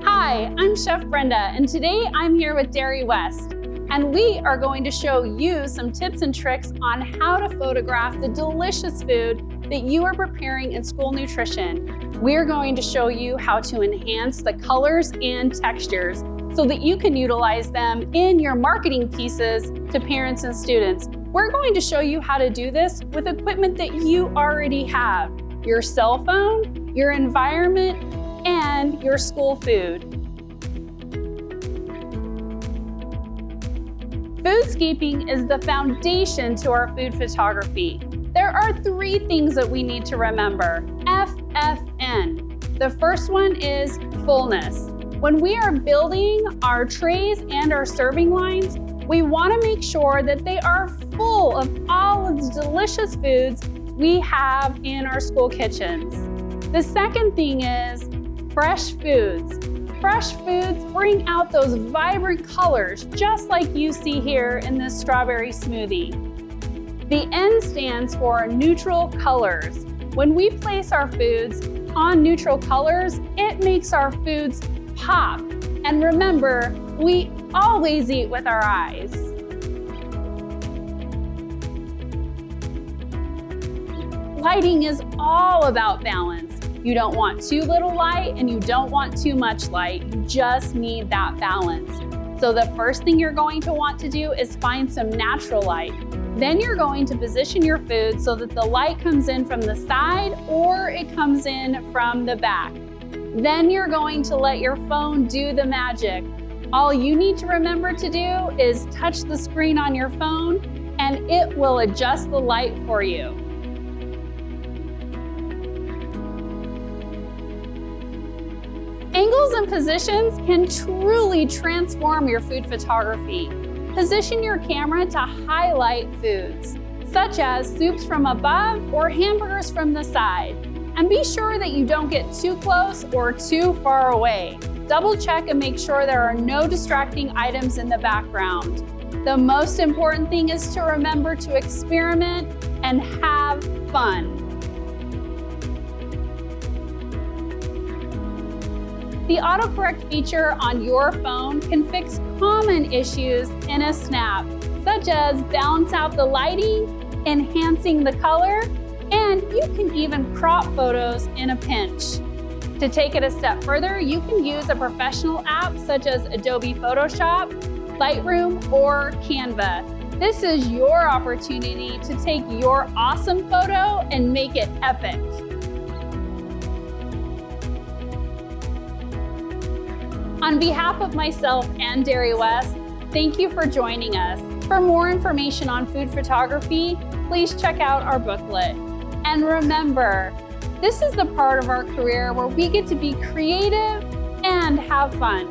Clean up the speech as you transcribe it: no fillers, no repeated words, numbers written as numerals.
Hi, I'm Chef Brenda, and today I'm here with Derry West, and we are going to show you some tips and tricks on how to photograph the delicious food that you are preparing in school nutrition. We're going to show you how to enhance the colors and textures so that you can utilize them in your marketing pieces to parents and students. We're going to show you how to do this with equipment that you already have: your cell phone, your environment, and your school food. Foodscaping is the foundation to our food photography. There are 3 things that we need to remember. FFN. The first one is fullness. When we are building our trays and our serving lines, we want to make sure that they are full of all of the delicious foods we have in our school kitchens. The second thing is fresh foods. Fresh foods bring out those vibrant colors, just like you see here in this strawberry smoothie. The N stands for neutral colors. When we place our foods on neutral colors, it makes our foods pop. And remember, we always eat with our eyes. Lighting is all about balance. You don't want too little light and you don't want too much light. You just need that balance. So the first thing you're going to want to do is find some natural light. Then you're going to position your food so that the light comes in from the side or it comes in from the back. Then you're going to let your phone do the magic. All you need to remember to do is touch the screen on your phone and it will adjust the light for you. Angles and positions can truly transform your food photography. Position your camera to highlight foods, such as soups from above or hamburgers from the side. And be sure that you don't get too close or too far away. Double check and make sure there are no distracting items in the background. The most important thing is to remember to experiment and have fun. The autocorrect feature on your phone can fix common issues in a snap, such as balance out the lighting, enhancing the color, and you can even crop photos in a pinch. To take it a step further, you can use a professional app such as Adobe Photoshop, Lightroom, or Canva. This is your opportunity to take your awesome photo and make it epic. On behalf of myself and Derry West, thank you for joining us. For more information on food photography, please check out our booklet. And remember, this is the part of our career where we get to be creative and have fun.